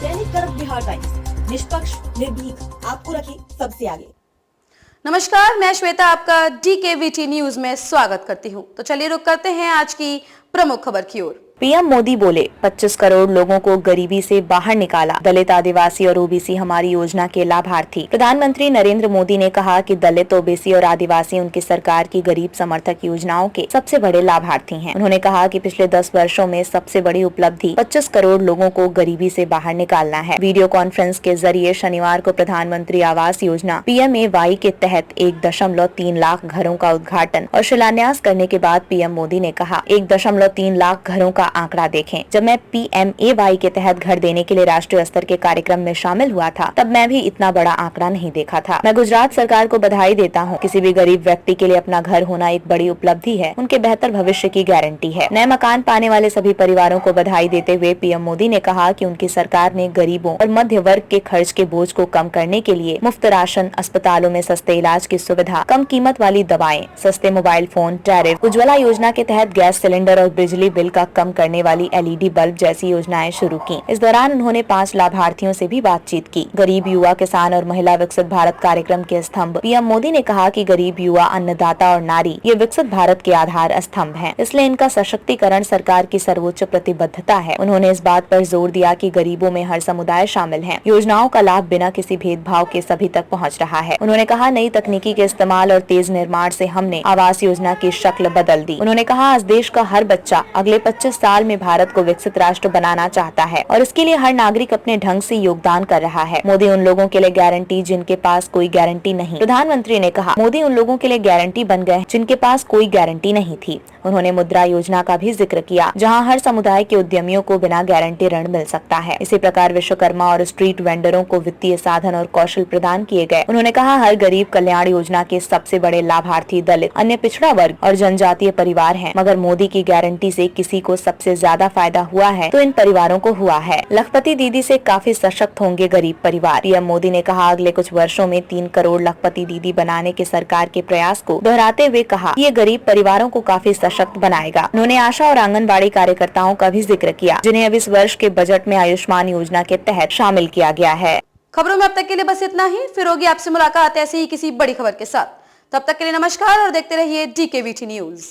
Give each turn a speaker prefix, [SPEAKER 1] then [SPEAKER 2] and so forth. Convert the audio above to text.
[SPEAKER 1] दैनिक कर्क बिहार टाइम्स, निष्पक्ष, निर्भीक, आपको रखे सबसे आगे।
[SPEAKER 2] नमस्कार, मैं श्वेता आपका DKVT न्यूज में स्वागत करती हूं। तो चलिए रुक करते हैं आज की प्रमुख खबर की ओर।
[SPEAKER 3] पीएम मोदी बोले 25 करोड़ लोगों को गरीबी से बाहर निकाला, दलित, आदिवासी और ओबीसी हमारी योजना के लाभार्थी। प्रधानमंत्री नरेंद्र मोदी ने कहा कि दलित, ओबीसी और आदिवासी उनकी सरकार की गरीब समर्थक योजनाओं के सबसे बड़े लाभार्थी हैं। उन्होंने कहा कि पिछले 10 वर्षों में सबसे बड़ी उपलब्धि 25 करोड़ लोगों को गरीबी से बाहर निकालना है। वीडियो कॉन्फ्रेंस के जरिए शनिवार को प्रधानमंत्री आवास योजना PMAY के तहत 1.3 लाख घरों का उद्घाटन और शिलान्यास करने के बाद पीएम मोदी ने कहा 1.3 लाख घरों का आंकड़ा देखें। जब मैं PMAY के तहत घर देने के लिए राष्ट्रीय स्तर के कार्यक्रम में शामिल हुआ था, तब मैं भी इतना बड़ा आंकड़ा नहीं देखा था। मैं गुजरात सरकार को बधाई देता हूँ। किसी भी गरीब व्यक्ति के लिए अपना घर होना एक बड़ी उपलब्धि है, उनके बेहतर भविष्य की गारंटी है। नए मकान पाने वाले सभी परिवारों को बधाई देते हुए पीएम मोदी ने कहा कि उनकी सरकार ने गरीबों और मध्य वर्ग के खर्च के बोझ को कम करने के लिए मुफ्त राशन, अस्पतालों में सस्ते इलाज की सुविधा, कम कीमत वाली दवाएं, सस्ते मोबाइल फोन, टैरिफ, उज्ज्वला योजना के तहत गैस सिलेंडर और बिजली बिल का कम करने वाली LED बल्ब जैसी योजनाएं शुरू की। इस दौरान उन्होंने 5 लाभार्थियों से भी बातचीत की। गरीब, युवा, किसान और महिला विकसित भारत कार्यक्रम के स्तंभ। पीएम मोदी ने कहा कि गरीब, युवा, अन्नदाता और नारी ये विकसित भारत के आधार स्तंभ हैं, इसलिए इनका सशक्तिकरण सरकार की सर्वोच्च प्रतिबद्धता है। उन्होंने इस बात पर जोर दिया कि गरीबों में हर समुदाय शामिल है। योजनाओं का लाभ बिना किसी भेदभाव के सभी तक पहुँच रहा है। उन्होंने कहा नई तकनीकी के इस्तेमाल और तेज निर्माण से हमने आवास योजना की शक्ल बदल दी। उन्होंने कहा आज देश का हर बच्चा अगले 25 साल में भारत को विकसित राष्ट्र बनाना चाहता है और इसके लिए हर नागरिक अपने ढंग से योगदान कर रहा है। मोदी उन लोगों के लिए गारंटी जिनके पास कोई गारंटी नहीं। प्रधानमंत्री ने कहा मोदी उन लोगों के लिए गारंटी बन गए जिनके पास कोई गारंटी नहीं थी। उन्होंने मुद्रा योजना का भी जिक्र किया, जहां हर समुदाय के उद्यमियों को बिना गारंटी ऋण मिल सकता है। इसी प्रकार विश्वकर्मा और स्ट्रीट वेंडरों को वित्तीय साधन और कौशल प्रदान किए गए। उन्होंने कहा हर गरीब कल्याण योजना के सबसे बड़े लाभार्थी दलित, अन्य पिछड़ा वर्ग और जनजातीय परिवार हैं, मगर मोदी की गारंटी से किसी को सबसे ज्यादा फायदा हुआ है तो इन परिवारों को हुआ है। लखपति दीदी से काफी सशक्त होंगे गरीब परिवार। पीएम मोदी ने कहा अगले कुछ वर्षों में 3 करोड़ लखपति दीदी बनाने के सरकार के प्रयास को दोहराते हुए कहा ये गरीब परिवारों को काफी सशक्त बनाएगा। उन्होंने आशा और आंगनबाड़ी कार्यकर्ताओं का भी जिक्र किया, जिन्हें अब इस वर्ष के बजट में आयुष्मान योजना के तहत शामिल किया गया है।
[SPEAKER 2] खबरों में अब तक के लिए बस इतना ही। फिर होगी आपसे मुलाकात ऐसे ही किसी बड़ी खबर के साथ। तब तक के लिए नमस्कार और देखते रहिए DKVT न्यूज।